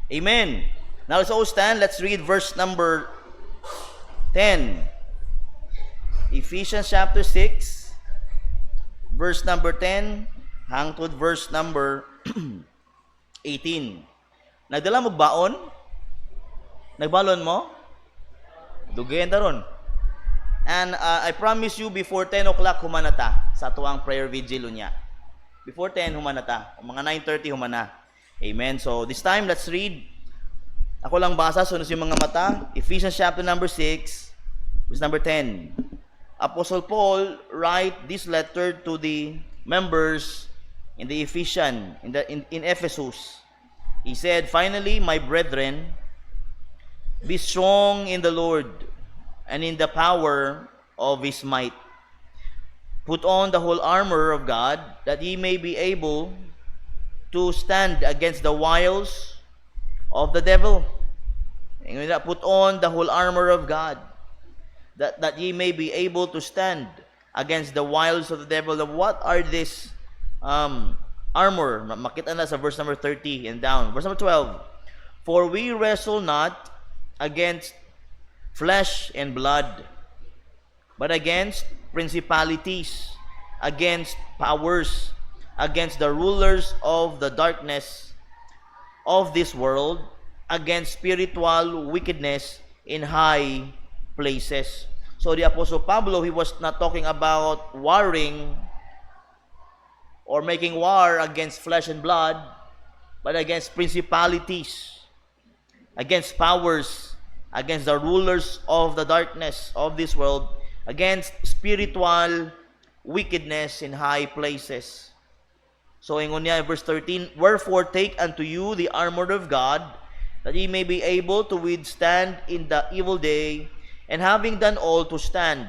Amen. Now let's all stand. Let's read verse number 10. Ephesians chapter 6, verse number 10, hangtod verse number 18. Nagdala mo baon? Nagbalon mo? Dugayan daron. And I promise you before 10 o'clock humanata sa tuwang prayer vigil niya. Before 10 humanata. Mga 9:30 humana. Amen. So this time let's read. Ako lang basa, sunod yung mga mata. Ephesians chapter number 6, verse number 10. Apostle Paul write this letter to the members in the Ephesian, in Ephesus. He said, "Finally, my brethren, be strong in the Lord and in the power of his might. Put on the whole armor of God, that ye may be able to stand against the wiles of the devil." Put on the whole armor of God, that ye may be able to stand against the wiles of the devil. What are this armor? Makita na sa verse number 30 and down. Verse number 12. "For we wrestle not against flesh and blood, but against principalities, against powers, against the rulers of the darkness of this world, against spiritual wickedness in high places." So the Apostle Pablo, he was not talking about warring or making war against flesh and blood, but against principalities, against powers, against the rulers of the darkness of this world, against spiritual wickedness in high places. So ingon niya, verse 13, "Wherefore take unto you the armor of God, that ye may be able to withstand in the evil day, and having done all to stand.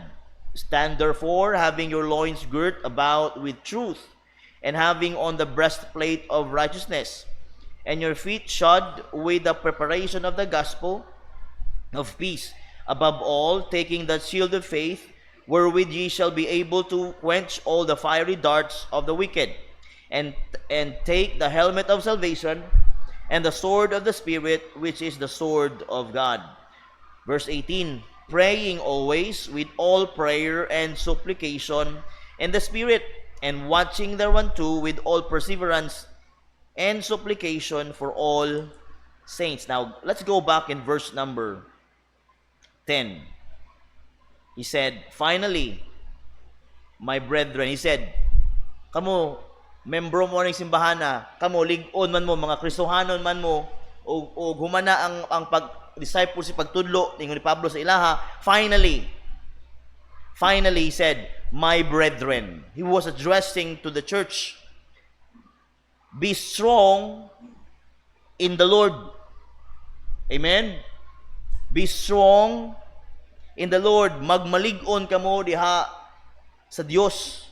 Stand therefore, having your loins girt about with truth, and having on the breastplate of righteousness, and your feet shod with the preparation of the gospel of peace. Above all, taking the shield of faith, wherewith ye shall be able to quench all the fiery darts of the wicked, and take the helmet of salvation, and the sword of the Spirit, which is the sword of God." Verse 18, "Praying always with all prayer and supplication in the Spirit, and watching thereunto with all perseverance and supplication for all saints." Now, let's go back in verse number 10. He said, "Finally, my brethren," he said, "Kamo, membro mo ng simbahan na, kamo, lig-on man mo, mga Kristohanon man mo, o humana ang pag-disciple si pagtudlo, ningon ni Pablo sa ilaha, finally, he said, my brethren." He was addressing to the church. "Be strong in the Lord." Amen? Be strong in the Lord. Magmalig-on kamo diha sa Dios.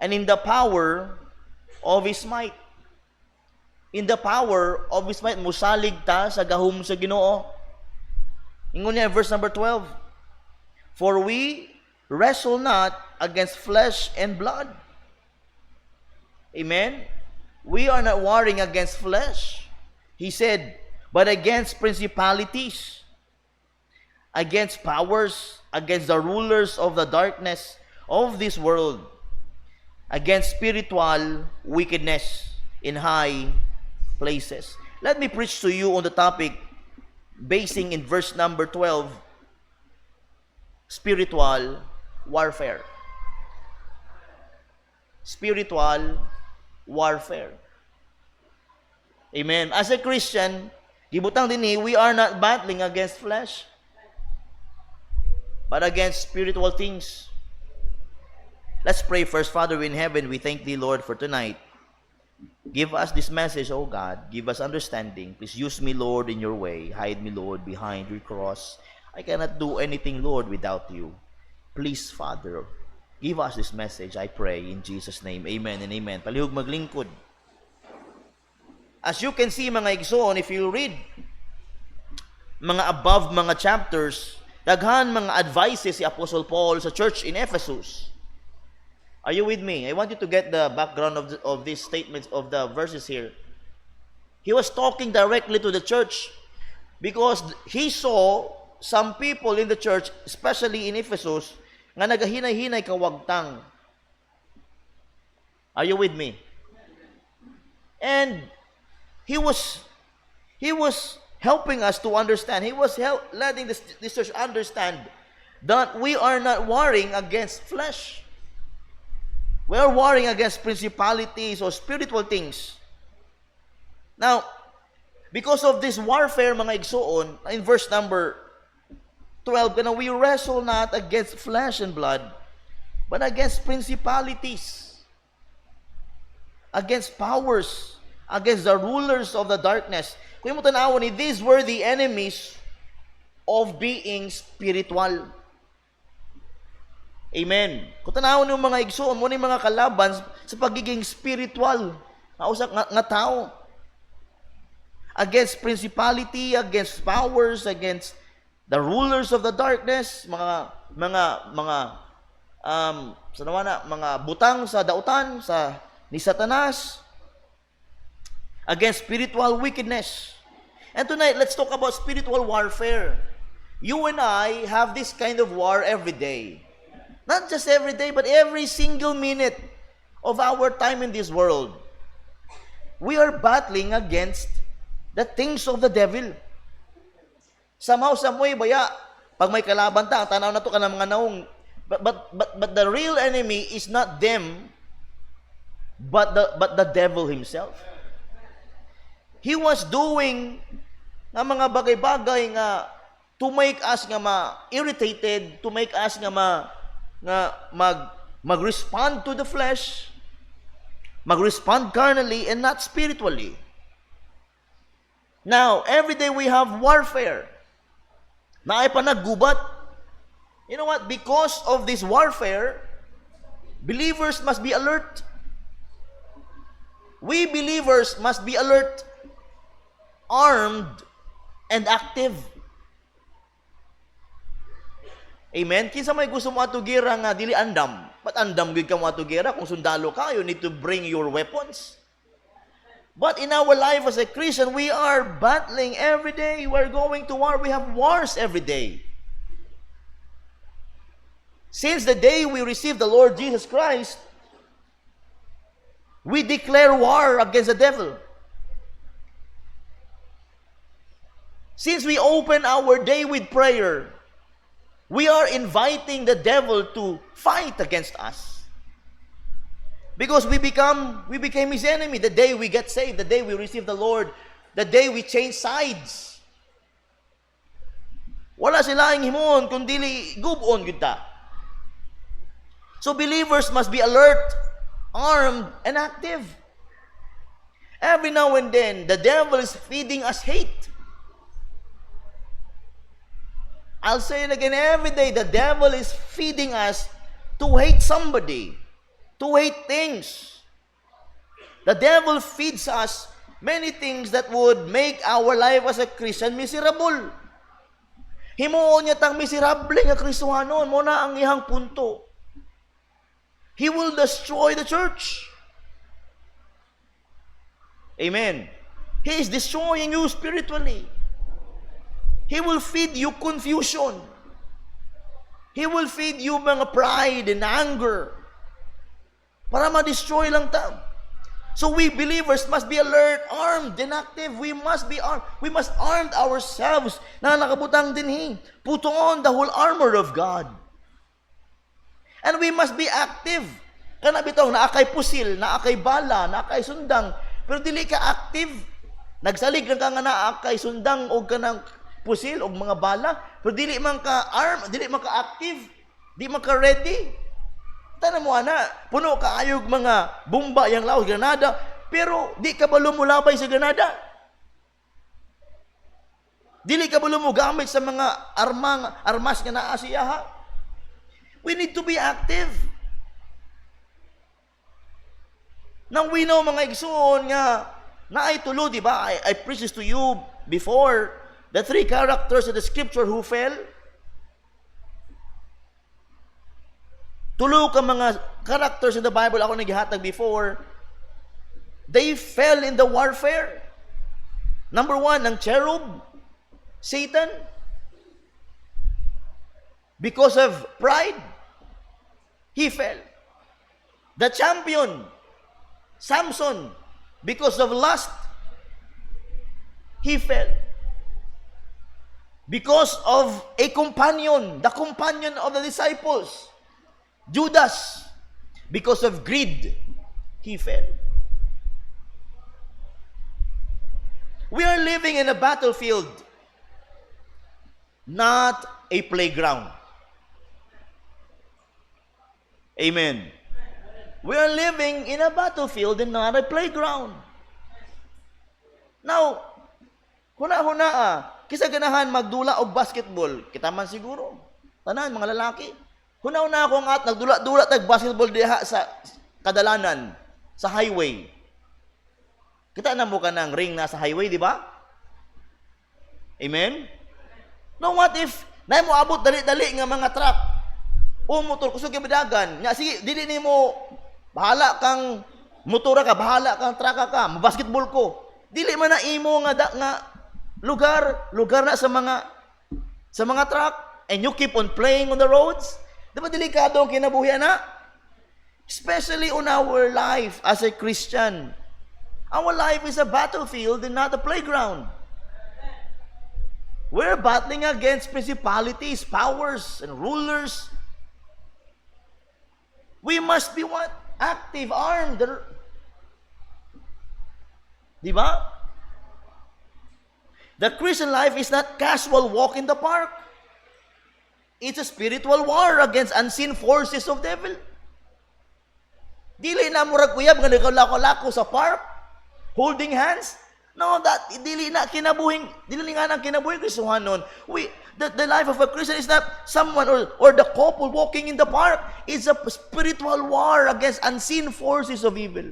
And in the power of his might. In the power of his might, musalig ta sa gahom sa Ginoo. Ingon niya verse number 12. "For we wrestle not against flesh and blood." Amen? We are not warring against flesh. He said, but against principalities, against powers, against the rulers of the darkness of this world, against spiritual wickedness in high places. Let me preach to you on the topic, basing in verse number 12, spiritual warfare. Spiritual warfare. Amen. As a Christian, gibutang dinhi, we are not battling against flesh, but against spiritual things. Let's pray first. Father in heaven, we thank thee, Lord, for tonight. Give us this message, oh God. Give us understanding. Please use me, Lord, in your way. Hide me, Lord, behind your cross. I cannot do anything, Lord, without you. Please, Father, give us this message, I pray, in Jesus' name. Amen and amen. Palihog maglingkod. As you can see, mga igsoon, if you read mga above mga chapters, daghan mga advices si Apostle Paul sa church in Ephesus. Are you with me? I want you to get the background of these statements, of the verses here. He was talking directly to the church because he saw some people in the church, especially in Ephesus, nga nagahinay-hinay kawagtang. Are you with me? And he was helping us to understand. He was letting this church understand that we are not warring against flesh. We are warring against principalities or spiritual things. Now, because of this warfare, mga igsoon, in verse number 12, we wrestle not against flesh and blood, but against principalities, against powers, against the rulers of the darkness. Kung mo tanawon ni, these were the enemies of being spiritual. Amen. Kung tanawon yung mga igsoon mo, mga kalaban sa pagiging spiritual, nga tao. Against principality, against powers, against the rulers of the darkness, mga butang sa dautan ni Satanas, against spiritual wickedness. And tonight, let's talk about spiritual warfare. You and I have this kind of war every day. Not just every day, but every single minute of our time in this world. We are battling against the things of the devil. Somehow, some way, baya, pag may kalaban ta, ang tanaw na to ka ng mga naong, but the real enemy is not them, but the devil himself. He was doing nga mga bagay-bagay nga to make us nga ma-irritated, to make us nga mag-respond to the flesh, mag-respond carnally and not spiritually. Now, every day we have warfare. Na ay panaggubat. You know what? Because of this warfare, believers must be alert. We believers must be alert, armed, and active. Amen? Kinsa may gusto mo atugira nga dili andam. But andam gid ka mo atugira kung sundalo ka, you need to bring your weapons. But in our life as a Christian, we are battling every day. We are going to war. We have wars every day. Since the day we received the Lord Jesus Christ, we declare war against the devil. Since we open our day with prayer, we are inviting the devil to fight against us. Because we became his enemy the day we get saved, the day we receive the Lord, the day we change sides. Wala silaing himon kundi gubon gyud ta. So believers must be alert, armed, and active. Every now and then, the devil is feeding us hate. I'll say it again, every day, the devil is feeding us to hate somebody, to hate things. The devil feeds us many things that would make our life as a Christian miserable. Himuon niya tang miserable nga Kristohanon, mo na ang ihang punto. He will destroy the church. Amen. He is destroying you spiritually. He will feed you confusion. He will feed you mga pride and anger. Para ma-destroy lang ta. So we believers must be alert, armed, and active. We must be armed. We must arm ourselves na nakabutang dinhi. Put on the whole armor of God. And we must be active. Kana bitaw, naakay pusil, naakay bala, naakay sundang, pero dili ka active. Nagsalig lang ka nga naakay sundang o kanang pusil o mga bala, pero dili man ka arm, dili man ka active, di man ka ready. Tanan mo ana, puno ka ayog mga bomba yang laos granada, pero di ka ba lumulabay sa granada? Dili ka ba lumugamit sa mga armas nga naa siya ha? We need to be active. Nang we know mga igsoon nga naay tulo, di ba? I preached this to you before, the three characters in the scripture who fell. Tulo ka mga characters in the Bible ako naghihatag before. They fell in the warfare. Number one, ng cherub, Satan. Because of pride, he fell. The champion, Samson, because of lust, he fell. Because of a companion, the companion of the disciples, Judas, because of greed, he fell. We are living in a battlefield, not a playground. Amen. We are living in a battlefield and not a playground. Now, huna-huna kisa ganahan magdula og basketball, kita man siguro. Tanan, mga lalaki. Huna-huna akong at nagdula-dula tag basketball diha sa kadalanan, sa highway. Kita na mo ka ng ring na sa highway, di ba? Amen? No, what if, na mo abot dali-dali nga mga truck, o motor, kusog yung bidagan, nga, sige, dili ni mo, bahala kang motora ka, bahala kang traka ka, basketball ko. Dili man na imo nga lugar na sa mga truck, and you keep on playing on the roads. Di ba delikado ang kinabuhi na? Especially on our life as a Christian. Our life is a battlefield and not a playground. We're battling against principalities, powers, and rulers. We must be what? Active, armed. Di ba? The Christian life is not casual walk in the park. It's a spiritual war against unseen forces of devil. Dili na murag kuyab nga nagkalako-lako sa park, holding hands. No, that dili na nang kinabuhing Kristohanon. The life of a Christian is not someone or the couple walking in the park. It's a spiritual war against unseen forces of evil.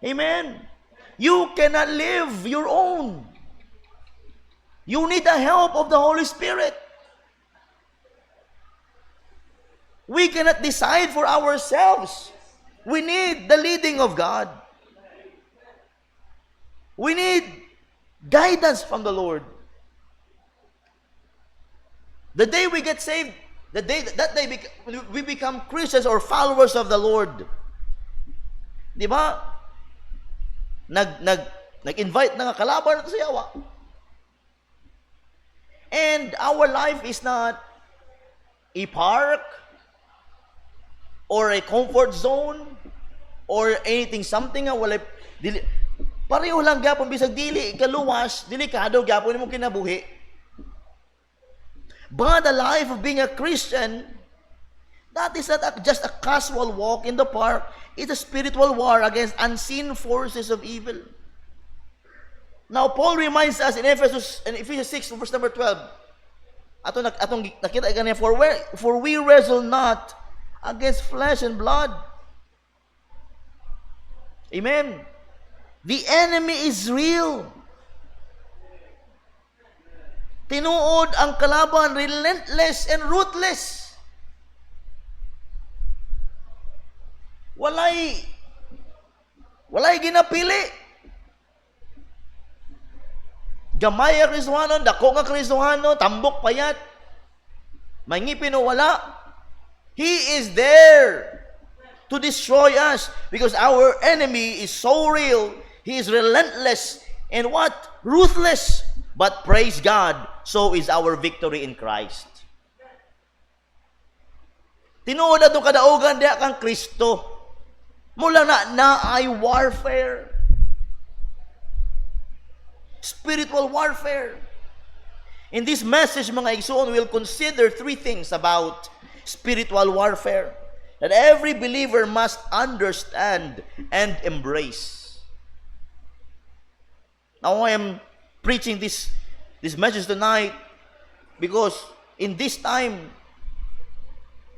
Amen. You cannot live your own. You need the help of the Holy Spirit. We cannot decide for ourselves. We need the leading of God. We need guidance from the Lord. The day we get saved, that day we become Christians or followers of the Lord. Di ba? Nag-invite na nga kalaban nato sa yawa. And our life is not a park or a comfort zone or anything something nga wala dili pareho lang gyapon bisag dili kaluwas, delikado gyapon imong kinabuhi. But the life of being a Christian, that is not just a casual walk in the park. It's a spiritual war against unseen forces of evil. Now, Paul reminds us in Ephesians 6, verse number 12. Atong nakita ganyan, for we wrestle not against flesh and blood. Amen. The enemy is real. Tinuod ang kalaban, relentless and ruthless. Walay ginapili. Gamay ang Kristohanon, dako nga Kristohanon, tambok payat, may ngipin o wala. He is there to destroy us because our enemy is so real. He is relentless and what? Ruthless. But praise God, so is our victory in Christ. Tinuod atong kadaugan diha kang Kristo. Mula na ay warfare. Spiritual warfare. In this message, mga igsoon, we'll consider three things about spiritual warfare that every believer must understand and embrace. Now, I am preaching this message tonight because in this time,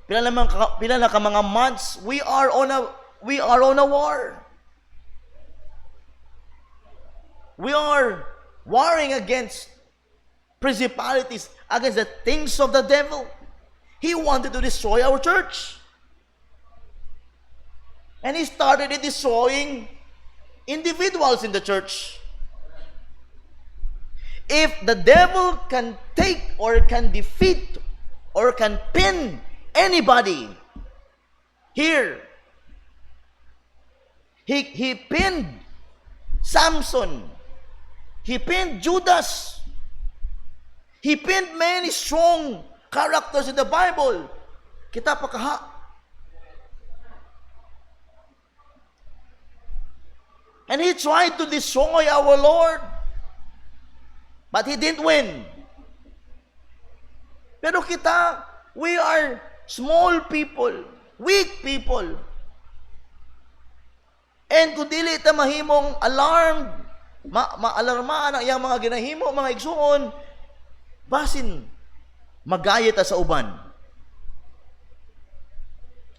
pila na ka mga months, we are on a war. We are warring against principalities, against the things of the devil. He wanted to destroy our church. And he started destroying individuals in the church. If the devil can take or can defeat or can pin anybody here, he pinned Samson, he pinned Judas, he pinned many strong characters in the Bible. Kita pa kaha. And he tried to destroy our Lord. But he didn't win. Pero kita, we are small people, weak people. And kung dili ta mahimong alarmed, ma-alarmaan ang iyang mga ginahimo, mga igsuon, basin, magayat ta sa uban.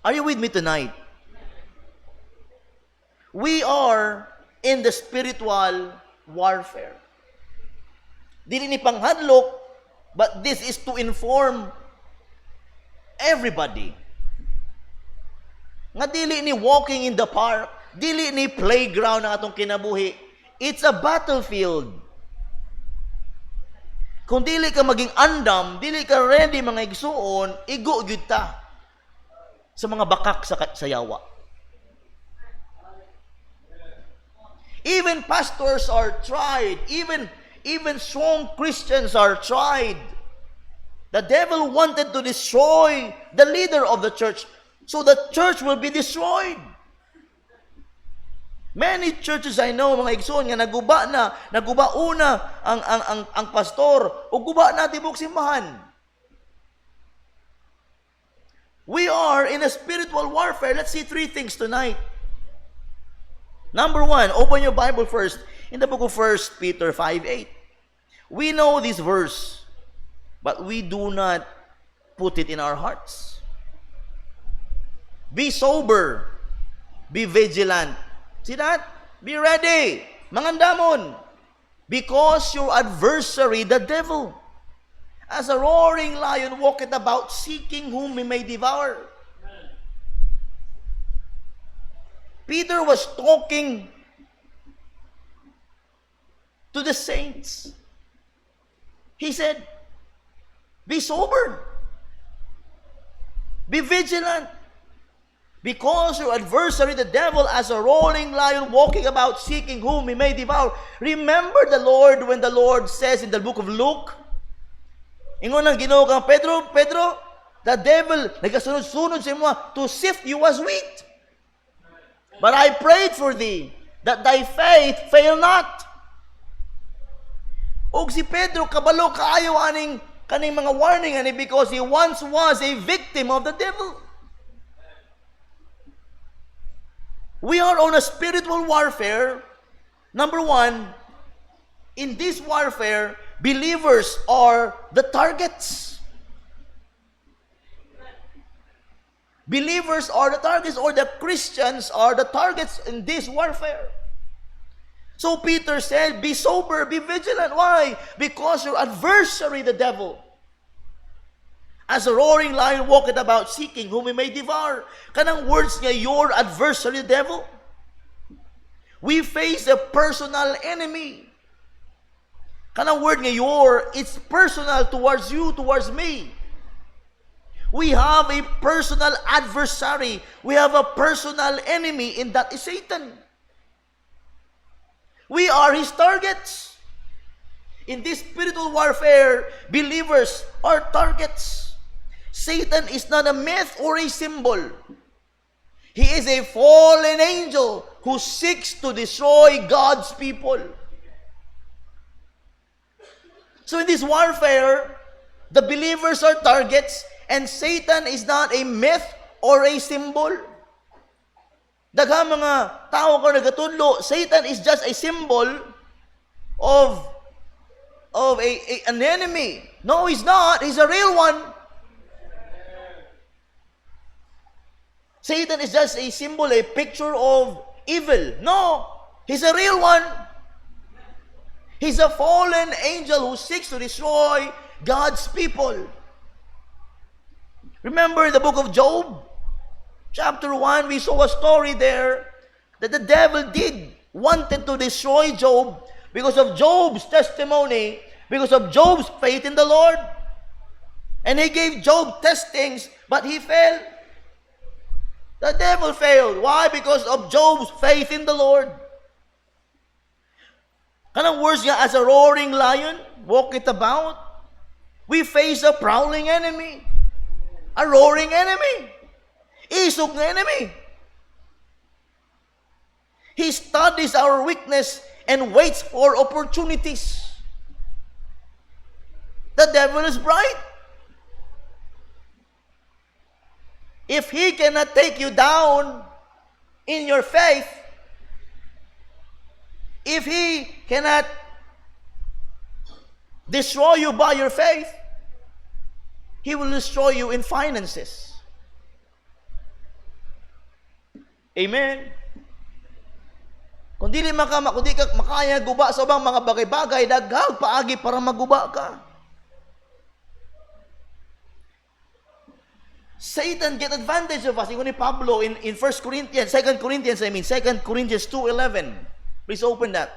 Are you with me tonight? We are in the spiritual warfare. Dili ni panghadlok, but this is to inform everybody. Nga dili ni walking in the park, dili ni playground ang atong kinabuhi. It's a battlefield. Kung dili ka maging andam, dili ka ready mga igsuon, igo gyud ta sa mga bakak sa yawa. Even pastors are tried, even strong Christians are tried. The devil wanted to destroy the leader of the church, so the church will be destroyed. Many churches I know, mga igsoon, nga naguba una ang pastor, o guba na tibok simbahan. We are in a spiritual warfare. Let's see 3 things tonight. Number 1, open your Bible first in the book of 1 Peter 5:8. We know this verse, but we do not put it in our hearts. Be sober, be vigilant. See that? Be ready, mangandamon, because your adversary, the devil, as a roaring lion, walketh about, seeking whom he may devour. Peter was talking to the saints. He said, be sober, be vigilant, because your adversary, the devil, as a roaring lion, walking about, seeking whom he may devour. Remember the Lord when the Lord says in the book of Luke, ingon ang Ginoo kang Pedro, the devil nagasunod-sunod sa imo to sift you as wheat. But I prayed for thee, that thy faith fail not. Og si Pedro, kabalo kaayo kaning mga warning ani, because he once was a victim of the devil. We are on a spiritual warfare. Number 1, in this warfare, believers are the targets. Believers are the targets, or the Christians are the targets in this warfare. So Peter said, be sober, be vigilant. Why? Because your adversary, the devil, as a roaring lion, walketh about, seeking whom he may devour. Kanang words niya, your adversary, the devil. We face a personal enemy. Kanang word niya, your, it's personal towards you, towards me. We have a personal adversary. We have a personal enemy, and that is Satan. We are his targets. In this spiritual warfare, believers are targets. Satan is not a myth or a symbol. He is a fallen angel who seeks to destroy God's people. So in this warfare, the believers are targets, and Satan is not a myth or a symbol. Daghang mga tao ko nagatudlo, Satan is just a symbol of an enemy. No, he's not. He's a real one. Satan is just a symbol, a picture of evil. No, he's a real one. He's a fallen angel who seeks to destroy God's people. Remember the book of Job? Chapter 1, we saw a story there that the devil did wanted to destroy Job because of Job's testimony, because of Job's faith in the Lord. And he gave Job testings, but he failed. The devil failed. Why? Because of Job's faith in the Lord. Kanang words niya, as a roaring lion, walk it about. We face a prowling enemy. A roaring enemy. Isog na enemy. He studies our weakness and waits for opportunities. The devil is bright. If he cannot take you down in your faith, if he cannot destroy you by your faith, he will destroy you in finances. Amen. Kung di ka makaya guba sa bang mga bagay-bagay, daghag paagi para maguba ka. Satan get advantage of us. Ingon ni Pablo in 2 Corinthians 2:11. Please open that.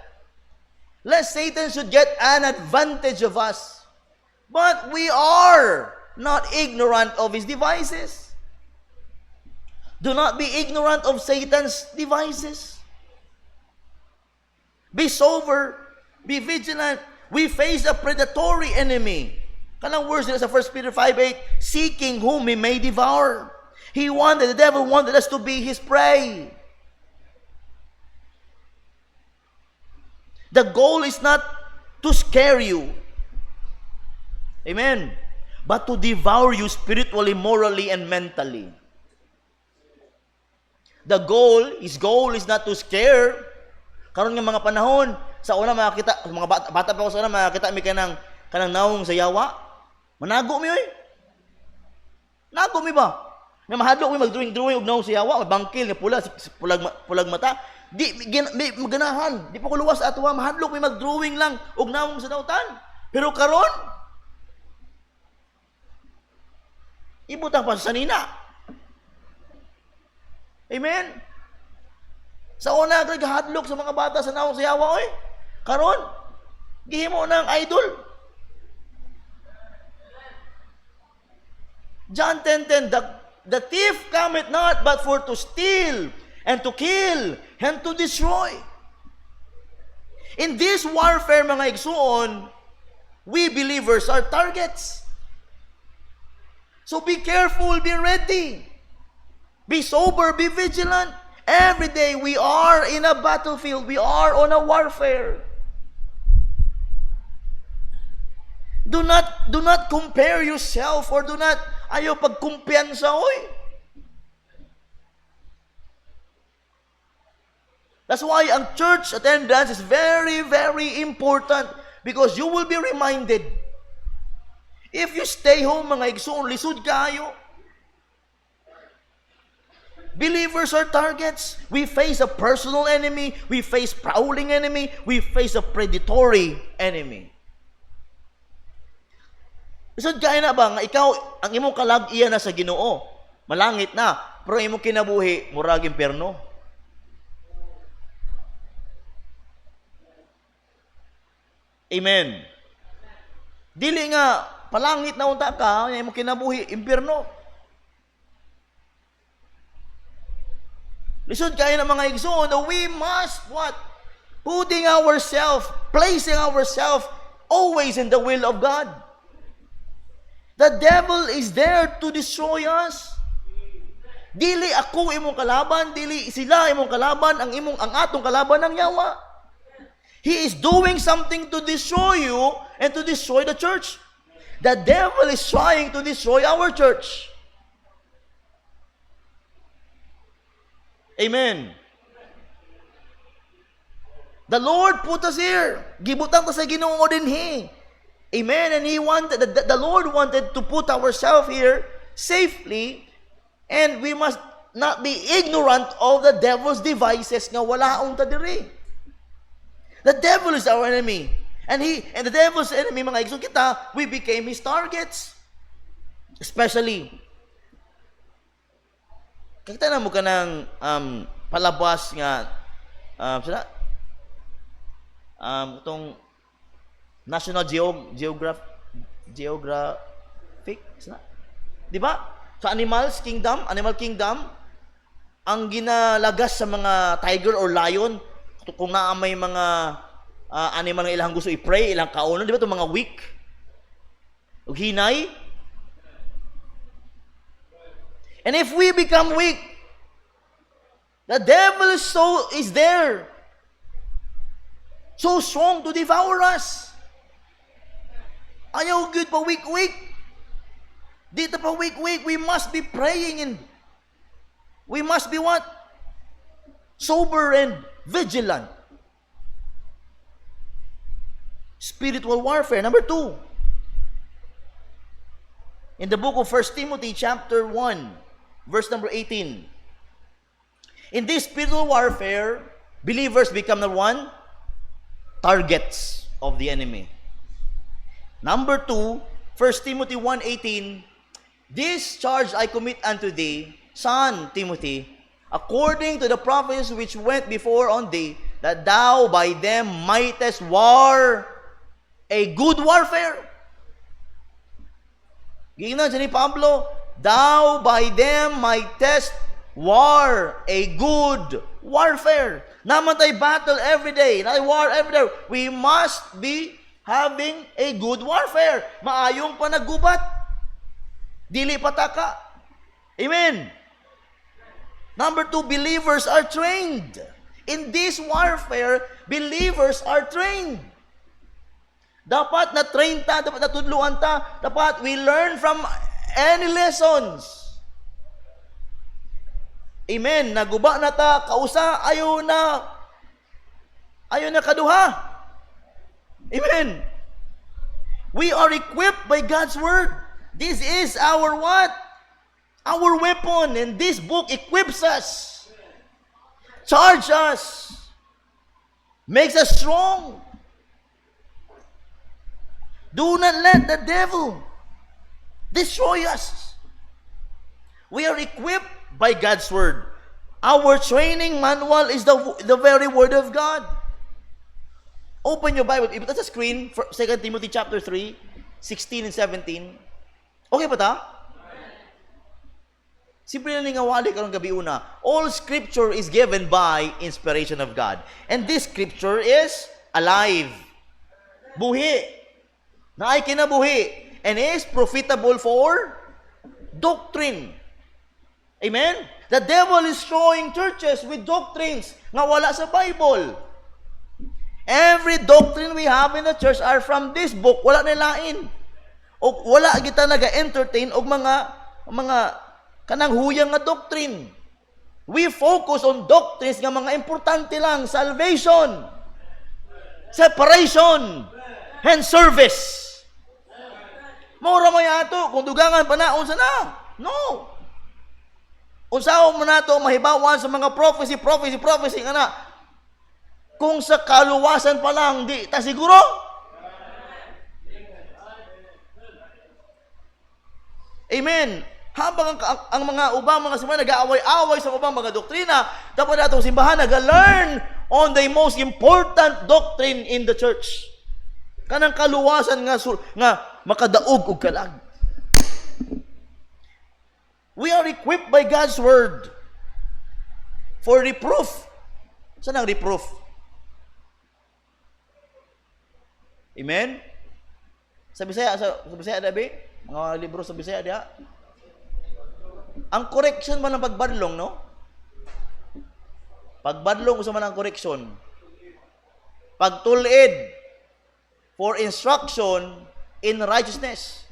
Lest Satan should get an advantage of us. But we are not ignorant of his devices. Do not be ignorant of Satan's devices. Be sober, be vigilant. We face a predatory enemy. Kanang words nila sa 1 Peter 5:8, seeking whom he may devour. The devil wanted us to be his prey. The goal is not to scare you. Amen. But to devour you spiritually, morally, and mentally. The goal is not to scare. Karon nga mga panahon, sa una makakita, mga bata pa ko sa una, makakita mi kanang naong sa yawa. Manago mi oy. Nago mi ba? Nga mahadlok mi mag-drawing og naong sa yawa, bangkil nga pulag mata. Di maganahan, di pa ko luwas ato mahadlok mi mag-drawing lang og naong sa dautan. Pero karon ibutang pa sa sanina. Amen. Sa una gahadlok sa mga bata sa naong sa yawa oy. Karon gihimo nang idol. John 10:10, the thief cometh not but for to steal and to kill and to destroy. In this warfare, mga igsuon, we believers are targets. So be careful, be ready. Be sober, be vigilant. Every day we are in a battlefield. We are on a warfare. Do not compare yourself or do not ayaw pagkumpiyansa, oy. That's why ang church attendance is very, very important because you will be reminded. If you stay home, mga igsoon, lisod kayo. Believers are targets. We face a personal enemy. We face prowling enemy. We face a predatory enemy. Isod kaya na ba nga ikaw, ang imong kalag-iya na sa Ginoo, malangit na, pero imong kinabuhi, murag impyerno. Amen. Dili nga, palangit na unta ka, imong kinabuhi, impyerno. Lisod kaya na mga igsoon, we must what? Placing ourselves always in the will of God. The devil is there to destroy us. Dili ako imong kalaban, dili sila imong kalaban, ang atong kalaban ang yawa. He is doing something to destroy you and to destroy the church. The devil is trying to destroy our church. Amen. The Lord put us here. Gibutang ta sa Ginoo dinhi. Amen. And the Lord wanted to put ourselves here safely, and we must not be ignorant of the devil's devices nga walaong ta diri. The devil is our enemy. And the devil's enemy, mga igsoon kita, we became his targets. Especially, kita na mo ka ng palabas nga, Itong National Geographic, di ba? Sa Animal Kingdom, ang ginalagas sa mga tiger or lion, kung may mga animal nga ilang gusto i-pray, ilang kaunon, di ba? Itong mga weak, ug hinay. And if we become weak, the devil is there, so strong to devour us. Ayaw good pa weak. Dito pa weak. We must be praying and we must be what? Sober and vigilant. Spiritual warfare. Number 2. In the book of 1 Timothy chapter 1, verse number 18. In this spiritual warfare, believers become the targets of the enemy. Number 2, 1 Timothy 1:18, this charge I commit unto thee, son Timothy, according to the prophecies which went before on thee, that thou by them mightest war a good warfare. Gingnan siya ni Pablo, thou by them mightest war a good warfare. Naman tayo battle every day, na war every day. We must be having a good warfare. Maayong panaggubat. Dili pataka. Amen. Number 2, believers are trained. In this warfare, believers are trained. Dapat na-train ta, dapat natudluan ta, dapat we learn from any lessons. Amen. Naguba na ta, kausa, ayaw na kaduha. Amen. We are equipped by God's Word. This is our what? Our weapon. And this book equips us. Charge us. Makes us strong. Do not let the devil destroy us. We are equipped by God's Word. Our training manual is the very Word of God. Open your Bible. If it's a screen, 2 Timothy chapter 3, 16 and 17. Okay ba ta? Simple na ningawali karong gabi una. All scripture is given by inspiration of God. And this scripture is alive. Buhi. Na ay kinabuhi. And is profitable for doctrine. Amen? The devil is showing churches with doctrines nga wala sa Bible. Every doctrine we have in the church are from this book. Wala nilain. O wala kita naga-entertain og mga kanang huyang nga doctrine. We focus on doctrines nga mga importante lang. Salvation, separation, and service. Maura mo yato. Kung dugangan pa na, unsa na? No. Unsaon mo na ito mahibawan sa mga prophecy nga na. Kung sa kaluwasan pa lang, di ta siguro? Amen. Habang ang mga ubang mga simbahan nag-aaway-away sa ubang mga doktrina, dapat natong simbahan nag-learn on the most important doctrine in the church. Kanang kaluwasan nga makadaog og kalag. We are equipped by God's Word for reproof. Saan ang reproof? Amen? Sa Bisaya dabi? Mga libro sa Bisaya diha? Ang correction man ng pagbadlong, no? Pagbadlong usa man ang correction. Pagtulid for instruction in righteousness.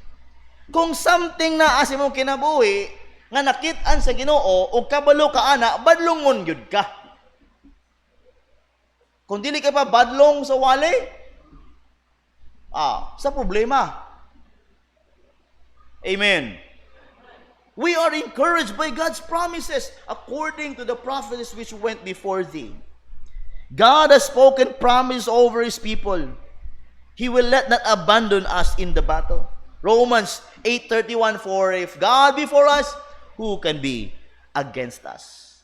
Kung something na asa imong kinabuhi nga nakit-an sa Ginoo o kabalo ka ana, badlongon gyud ka. Kung dili ka pa badlong sa wali, sa problema. Amen. We are encouraged by God's promises according to the prophecies which went before thee. God has spoken promise over His people. He will not abandon us in the battle. Romans 8:31, for if God be for us, who can be against us?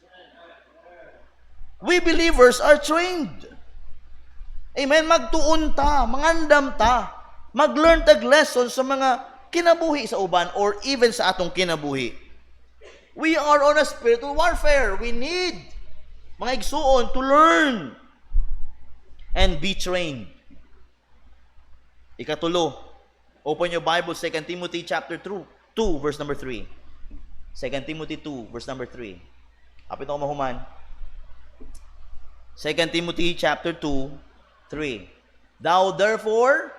We believers are trained. Amen? Magtuon ta, mangandam ta, mag-learn tag lesson sa mga kinabuhi sa uban or even sa atong kinabuhi. We are on a spiritual warfare. We need, mga igsuon, to learn and be trained. Ikatulo, open your Bible, 2 Timothy chapter 2, verse number 3. 2 Timothy 2, verse number 3. Apit ako mahuman. 2 Timothy chapter 2, 3. Thou therefore,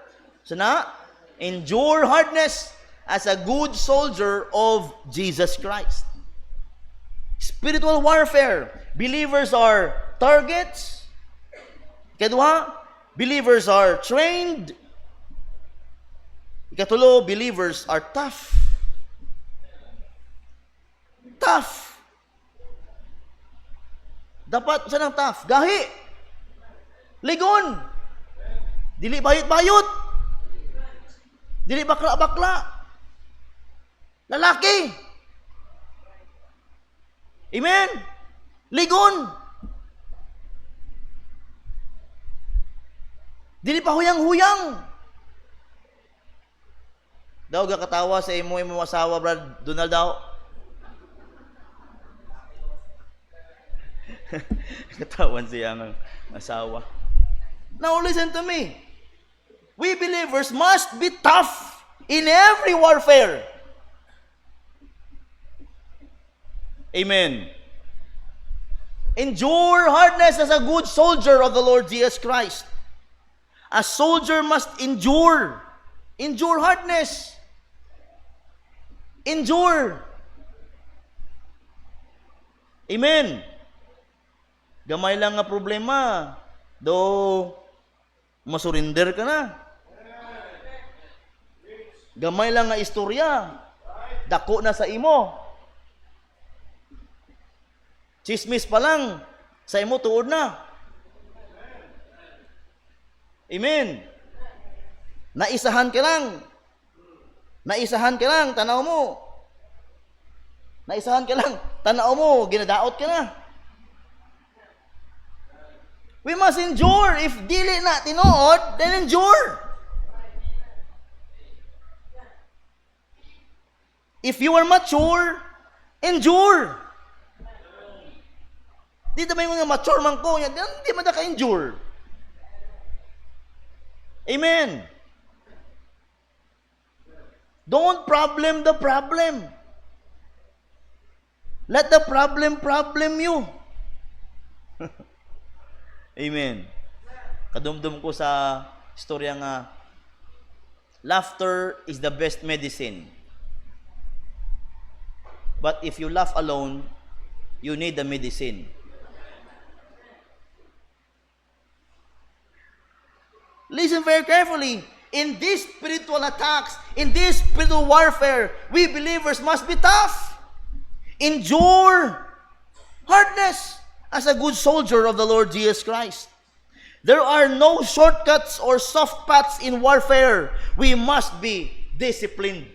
sana, endure hardness as a good soldier of Jesus Christ. Spiritual warfare. Believers are targets. Ikadua, believers are trained. Ikatulo, believers are tough. Tough. Dapat saan ang tough? Gahi. Ligon. Dili bayot-bayot. Dili bakla-bakla. Lalaki. Amen. Ligon. Dili pa huyang-huyang. Daw gakatawa sa imo asawa, Brad Donald daw. Katawan siya ang asawa. Now listen to me. We believers must be tough in every warfare. Amen. Endure hardness as a good soldier of the Lord Jesus Christ. A soldier must endure. Endure hardness. Endure. Amen. Gamay lang nga problema. Do masurinder ka na. Gamay lang nga istorya. Dako na sa imo. Chismis pa lang, sa imo tuod na. Amen. Naisahan ka lang. Naisahan ka lang, tanaw mo. Naisahan ka lang, tanaw mo, ginadaot ka na. We must endure. If dili na tinuod, then endure. If you are mature, endure. Di ba yung mga mature man ko, hindi man ka-endure. Amen. Don't problem the problem. Let the problem you. Amen. Kadumdum ko sa istorya nga, laughter is the best medicine. But if you laugh alone, you need the medicine. Listen very carefully. In these spiritual attacks, in this spiritual warfare, we believers must be tough. Endure hardness as a good soldier of the Lord Jesus Christ. There are no shortcuts or soft paths in warfare. We must be disciplined.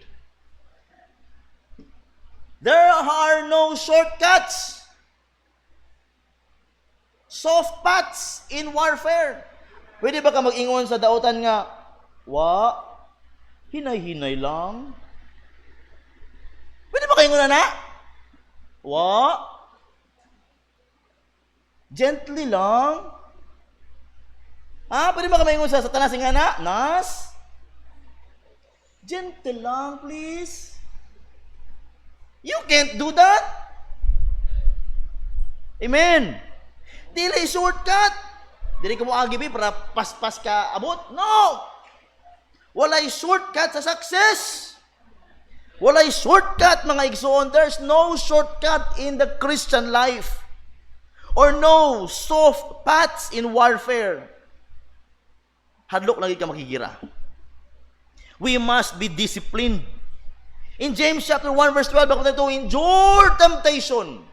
There are no shortcuts, soft paths in warfare. Pwede ba ka mag-ingon sa dautan nga, hinay-hinay lang? Pwede ba ka ingon na? Gently lang? Pwede ba ka maingon sa tanas nga na? Nas? Gentle lang, please. You can't do that. Amen. Dili shortcut. Dili ka mo agibi para paspas ka abot. No! Walay shortcut sa success. Walay shortcut, mga igsoon. There's no shortcut in the Christian life. Or no soft paths in warfare. Hadlok lagi ka makigira. We must be disciplined. In James chapter 1 verse 12, ako nito, endure temptation.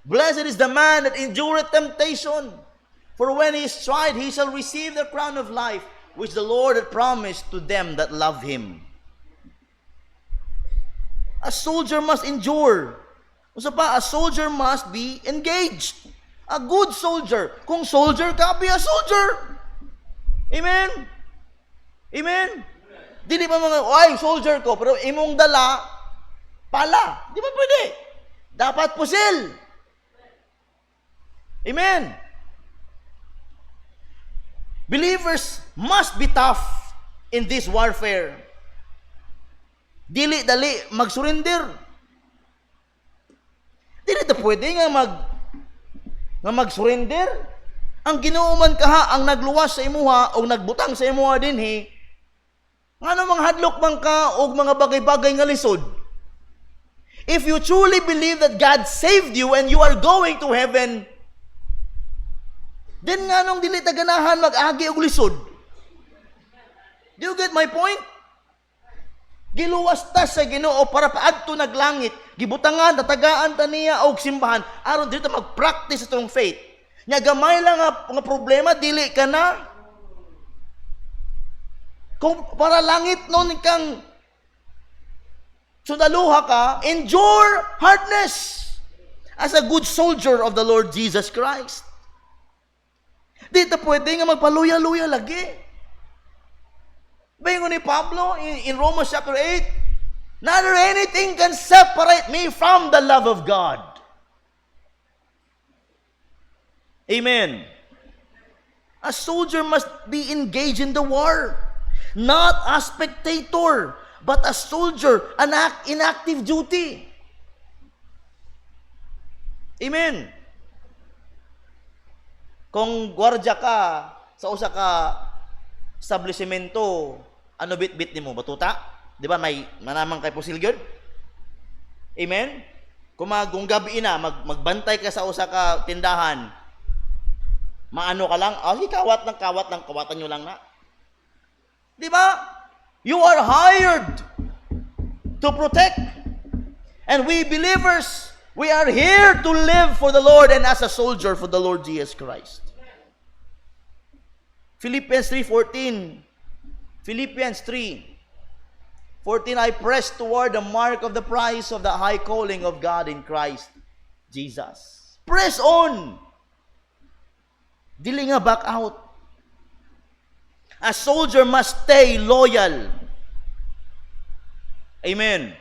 Blessed is the man that endureth temptation. For when he is tried, he shall receive the crown of life, which the Lord had promised to them that love Him. A soldier must endure. Usa pa, a soldier must be engaged. A good soldier. Kung soldier ka, be a soldier. Amen? Amen? Dili ba mga, ay, soldier ko, pero imong dala, pala. Di ba pwede? Dapat pusil. Amen? Believers must be tough in this warfare. Dili dali mag-surrender. Dili ta pwede nga mag-surrender. Ang Ginoo man kaha ang nagluwas sa imuha o nagbutang sa imuha dinhi. Ngano mga hadlok man ka og mga bagay-bagay nga lisod. If you truly believe that God saved you and you are going to heaven, then nganong dili ta ganahan mag-agi og lisod? Do you get my point? Giluwas ta sa Ginoo para paadto naglangit, gibutangan tatagaan ta niya og simbahan aron dili ta mag-practice itong faith. Nya gamay lang nga problema dili ka na. Kung para langit nun kang sudaluha ka, endure hardness as a good soldier of the Lord Jesus Christ. Di ta pwede nga magpaluya-luya lagi. Bayon ni Pablo in Romans chapter 8, neither anything can separate me from the love of God. Amen. A soldier must be engaged in the war, not a spectator, but a soldier, in active duty. Amen. Kung gwardiya ka sa usa ka establishmento, ano bit-bit nimo? Batuta? Di ba may manamang kay pusil gyud? Amen? Kung gabi na, magbantay ka sa usa ka tindahan, maano ka lang, kawatan nyo lang na. Di ba? You are hired to protect. And we believers, we are here to live for the Lord and as a soldier for the Lord Jesus Christ. Philippians 3:14. Philippians 3:14, I press toward the mark of the prize of the high calling of God in Christ Jesus. Press on. Dili nga back out. A soldier must stay loyal. Amen.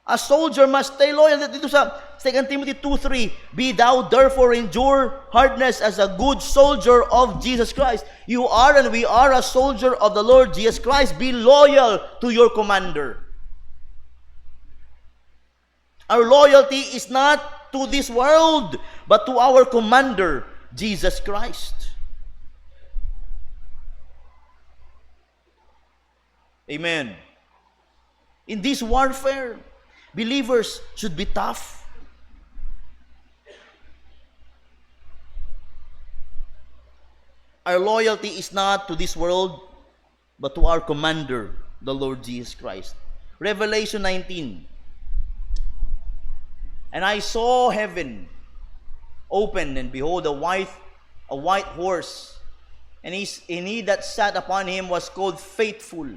A soldier must stay loyal. Dito sa 2 Timothy 2:3, be thou therefore endure hardness as a good soldier of Jesus Christ. You are and we are a soldier of the Lord Jesus Christ. Be loyal to your commander. Our loyalty is not to this world, but to our commander, Jesus Christ. Amen. In this warfare, believers should be tough. Our loyalty is not to this world, but to our commander, the Lord Jesus Christ. Revelation 19. And I saw heaven opened, and behold, a white horse, and he that sat upon him was called Faithful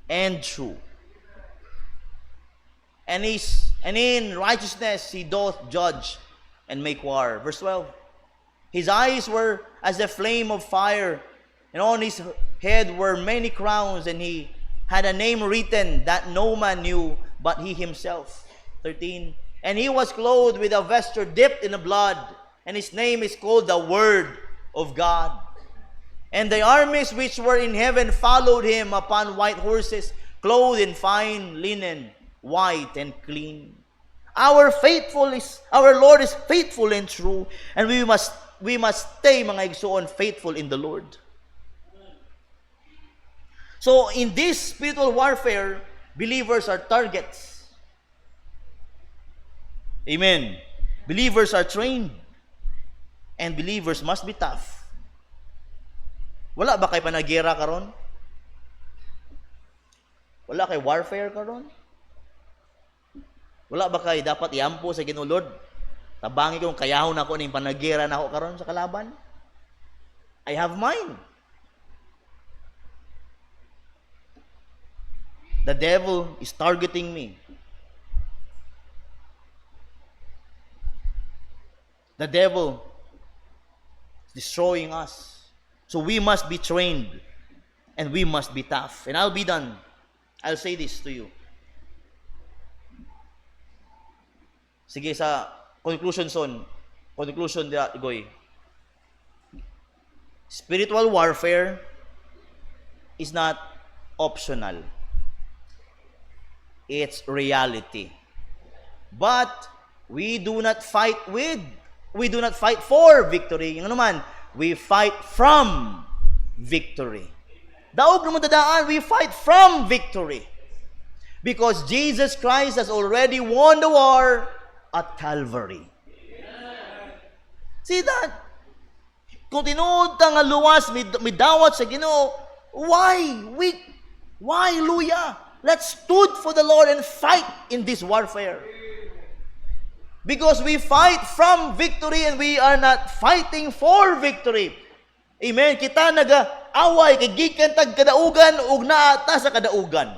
and True. And in righteousness he doth judge and make war. Verse 12. His eyes were as a flame of fire, and on his head were many crowns, and he had a name written that no man knew but he himself. 13. And he was clothed with a vesture dipped in the blood, and his name is called the Word of God. And the armies which were in heaven followed him upon white horses, clothed in fine linen, white and clean. Our Lord is faithful and true, and we must stay, mga igsoon, faithful in the Lord. So in this spiritual warfare, believers are targets. Amen. Believers are trained, and believers must be tough. Wala ba kay panagera karon? Wala kay warfare karon? Wala ba kay dapat iampo sa Ginoo Lord? Tabangi kong kayahon ako ning panagera na ako karon sa kalaban? I have mine. The devil is targeting me. The devil is destroying us. So we must be trained and we must be tough. And I'll be done. I'll say this to you. Sige, sa conclusion dia, Goy. Spiritual warfare is not optional. It's reality. But we do not fight for victory. Yung ano man, we fight from victory. Daog naman dadaan, we fight from victory. Because Jesus Christ has already won the war at Calvary. See that? Kung tinuod ta nga luwas, midawat sa Ginoo, why? Why, hallelujah? Let's stood for the Lord and fight in this warfare. Because we fight from victory and we are not fighting for victory. Amen. Kita naga-away, kagikan tag kadaugan, ug naata sa kadaugan.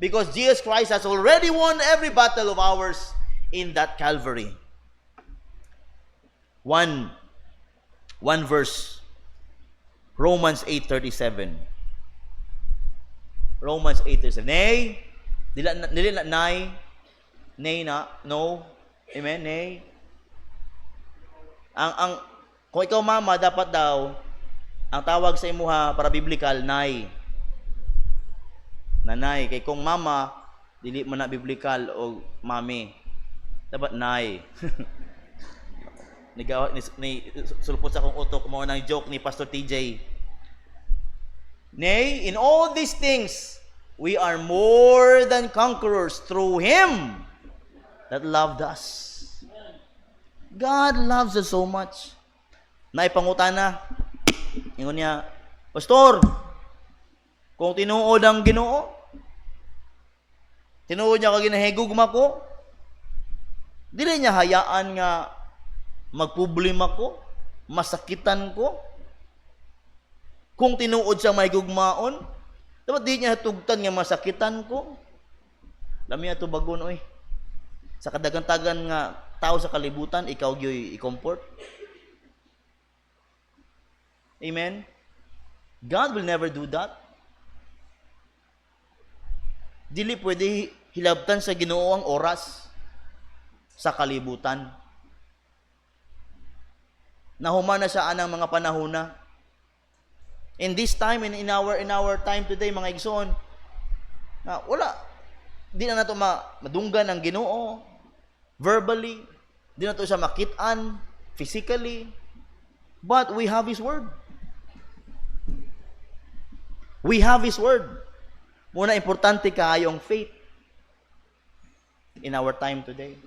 Because Jesus Christ has already won every battle of ours in that Calvary. One verse, Romans 8:37. Romans 8:37. Nay, dili na nay na no. Amen, nay. Ang kung ikaw mama, dapat daw ang tawag sa imuha para biblical nay. Nanay, kay kung mama dili man na biblical o mami. Dapat nay. ni sulpot sa akong utok mo nang joke ni Pastor TJ. Nay, in all these things we are more than conquerors through Him that loved us. God loves us so much. Naipangutana, ingon niya, Pastor, kung tinuod ang Ginoo, tinuod niya kag ginahigugma ko, dili niya hayaan nga magproblema ko, masakitan ko. Kung tinuod siya may gugmaon, dapat di niya tugtan nga masakitan ko. Lami ato bagon oy. Sa kadagantagan nga tao sa kalibutan, ikaw gyoy i-comfort. Amen? God will never do that. Dili pwede hilabtan sa Ginoo ang oras sa kalibutan. Nahuman na siya anang mga panahona. In this time, in our time today, mga igsoon, na wala, di na nato madunggan ang Ginoo verbally, di na to siya makitaan physically, but we have His Word. We have His Word. Muna, importante kaayong faith in our time today.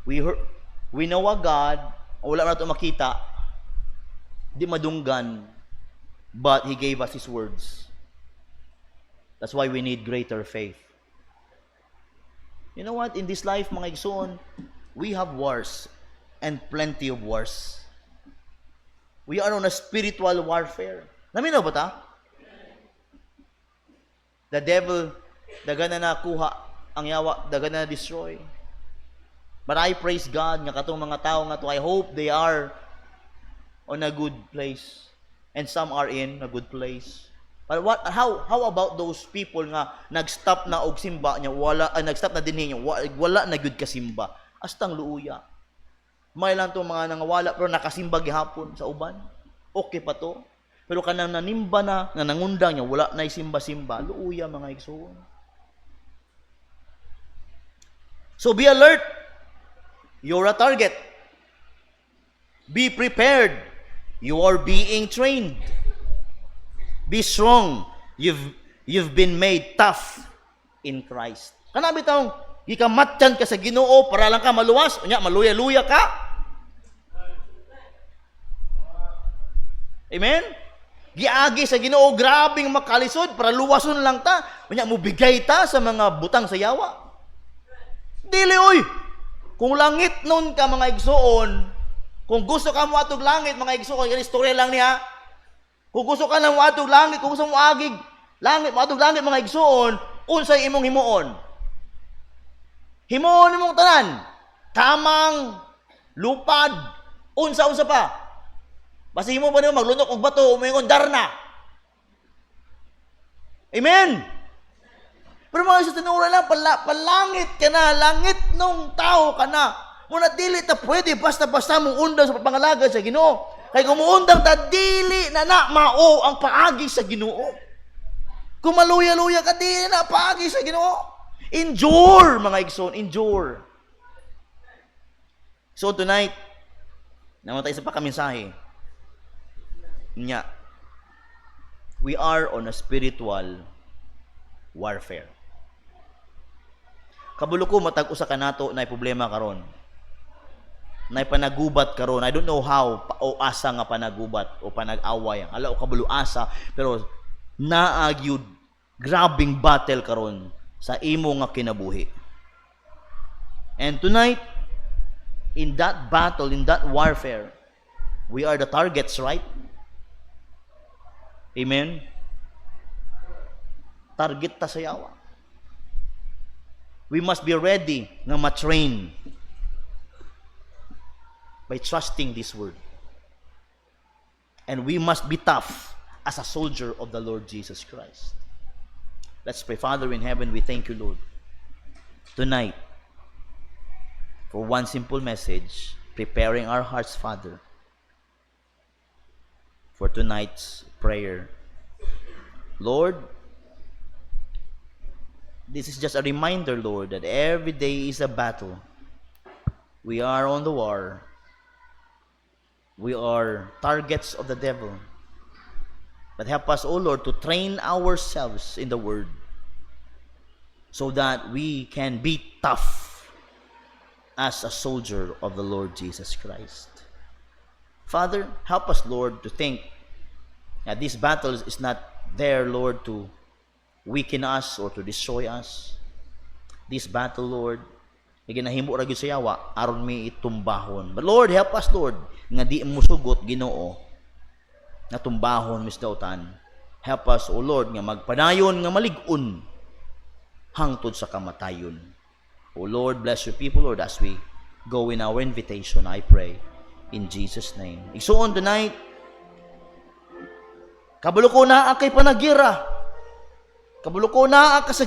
We know a God, wala na ito makita, di madunggan, but He gave us His words. That's why we need greater faith. You know what? In this life, mga igsoon, we have wars and plenty of wars. We are on a spiritual warfare. Naminaw ba ta? The devil, daga na nakuha ang yawa, daga na destroy. But I praise God nga katong mga tao nga to, I hope they are on a good place and some are in a good place. But how about those people nga nag-stop na og simba nya, nag-stop na dinhi nya, wala na gyud kasimba. Astang luuya. May lang to mga nangawala pero nakasimba gihapon sa uban. Okay pa to. Pero kanang nanimba na, nangundang niya, wala na simba-simba. Luuya, mga igsoon. So be alert. You're a target. Be prepared. You are being trained. Be strong. You've been made tough in Christ. Kanabi taong, gikamatyan ka sa Ginoo para lang ka maluwas, unya maluya-luya ka. Amen? Giagi sa Ginoo, grabing makalisod para luwason lang ta. Unya mubigay ta sa mga butang sa yawa. Dili oy. Kung langit nun ka mga igsoon, kung gusto ka mo atog langit mga igsoon, kani istorya lang niya. Kung gusto ka lang mo atog langit, kung gusto mo agig langit, mo atog langit mga igsoon, unsay imong himuon? Himuon imong tanan. Tamang, lupad, unsa pa. Basi mo ba niyo maglunok og bato, umingon darna. Amen. Pero mga sa tinura lang, palangit ka na, langit nung tao ka na. Muna dili ta pwede, basta-basta mong undang sa pangalaga sa Ginoo. Kaya kung muundang ta, dili na mao ang paagi sa Ginoo. Kung maluya-luya ka, dili na paagi sa Ginoo. Endure, mga igsoon, endure. So tonight, naman tayo sa pakaminsahe. Nya, we are on a spiritual warfare. Kabulo ko matag usa ka nato na problema karon. Na panagubat karon. I don't know how o asa nga panagubat o panag-away. Ala o kabulo asa pero naagyud grabing battle karon sa imo nga kinabuhi. And tonight in that battle, in that warfare, we are the targets, right? Amen. Target ta sa yawa. We must be ready nga ma-train by trusting this word. And we must be tough as a soldier of the Lord Jesus Christ. Let's pray. Father in heaven, we thank you, Lord, tonight for one simple message, preparing our hearts, Father, for tonight's prayer. Lord, this is just a reminder, Lord, that every day is a battle. We are on the war. We are targets of the devil. But help us, O Lord, to train ourselves in the Word so that we can be tough as a soldier of the Lord Jesus Christ. Father, help us, Lord, to think that this battle is not there, Lord, to weaken us or to destroy us. This battle, Lord, iginahimo ra gyud sa yawa aron mi itumbahon. But Lord, help us, Lord, nga di mo sugot Ginoo na tumbahon misdautan. Help us, O Lord, nga magpadayon nga malig-on hangtod sa kamatayon. O Lord, bless your people, Lord, as we go in our invitation, I pray in Jesus' name. Igsuon tonight, kabulo ko na kay panagira. Kabulo ko na ka sa